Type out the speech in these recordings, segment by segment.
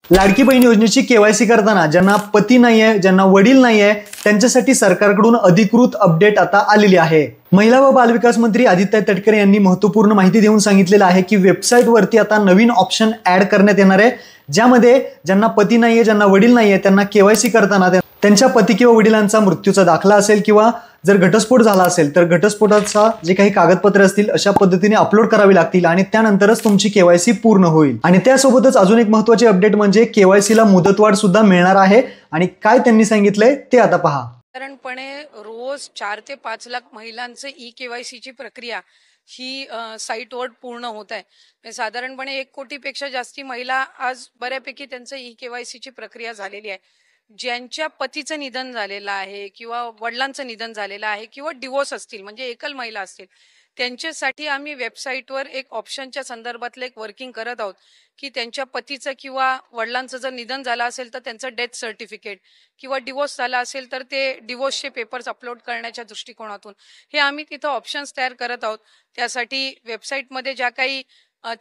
लाडकी बहीण योजनेची केवायसी करताना ज्यांना पती नाहीये, ज्यांना वडील नाहीये, त्यांच्यासाठी सरकारकडून अधिकृत अपडेट आता आलेली आहे। महिला व बालविकास मंत्री आदित्य तटकरे यांनी महत्त्वपूर्ण माहिती देऊन सांगितलेलं आहे की वेबसाईटवरती आता नवीन ऑप्शन ऍड करण्यात येणार आहे, ज्यामध्ये ज्यांना पती नाहीये, ज्यांना वडील नाहीये, त्यांना केवायसी करताना त्यांच्या पती किंवा वडिलांचा मृत्यूचा दाखला असेल किंवा जर घटस्फोट झाला असेल तर घटस्फोटाचा जे काही कागदपत्र असतील अशा पद्धतीने अपलोड करावी लागतील आणि त्यानंतरच तुमची केवायसी पूर्ण होईल। आणि त्यासोबतच अजून एक महत्त्वाची अपडेट म्हणजे केवायसीला मुदतवाढ सुद्धा मिळणार आहे आणि काय त्यांनी सांगितलंय ते आता पहा। साधारणपणे रोज 4 ते 5 लाख महिलांचे ई केवायसीची प्रक्रिया ही साईटवर पूर्ण होत आहे। साधारणपणे 1 कोटीपेक्षा जास्ती महिला आज बऱ्यापैकी त्यांचं ई केवायसीची प्रक्रिया झालेली आहे। ज्यांच्या पतीचं निधन झालेलं आहे किंवा वडिलांचं निधन झालेलं आहे किंवा डिवोर्स असतील म्हणजे एकल महिला असतील त्यांच्यासाठी आम्ही वेबसाईटवर एक ऑप्शनच्या संदर्भातलं एक वर्किंग करत आहोत की त्यांच्या पतीचं किंवा वडिलांचं जर निधन झालं असेल तर त्यांचं डेथ सर्टिफिकेट किंवा डिवोर्स झाला असेल तर ते डिवोर्सचे पेपर्स अपलोड करण्याच्या दृष्टिकोनातून हे आम्ही तिथं ऑप्शन्स तयार करत आहोत। त्यासाठी वेबसाईटमध्ये ज्या काही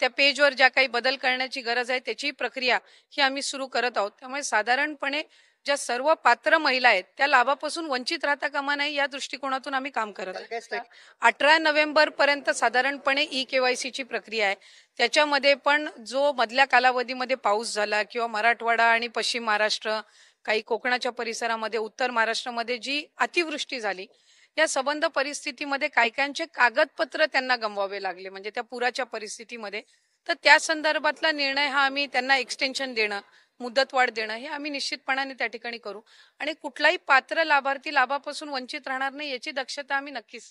त्या पेजवर ज्या काही बदल करण्याची गरज आहे त्याची प्रक्रिया ही आम्ही सुरू करत आहोत। त्यामुळे साधारणपणे ज्या सर्व पात्र महिला आहेत त्या लाभापासून वंचित राहता कामा नये या दृष्टिकोनातून आम्ही काम करत आहोत। 18 नोव्हेंबर पर्यंत साधारणपणे ई केवायसीची प्रक्रिया आहे। त्याच्यामध्ये पण जो मधल्या कालावधीमध्ये पाऊस झाला किंवा मराठवाडा आणि पश्चिम महाराष्ट्र काही कोकणाच्या परिसरामध्ये उत्तर महाराष्ट्रामध्ये जी अतिवृष्टी झाली या संबंध परिस्थितीमध्ये कायकांचे कागदपत्र त्यांना गमवावे लागले म्हणजे त्या पुराच्या परिस्थितीमध्ये तर त्या संदर्भातला निर्णय हा आम्ही त्यांना एक्सटेन्शन देणं मुदतवाढ देणं हे आम्ही निश्चितपणाने त्या ठिकाणी करू आणि कुठलाही पात्र लाभार्थी लाभापासून वंचित राहणार नाही याची दक्षता आम्ही नक्कीच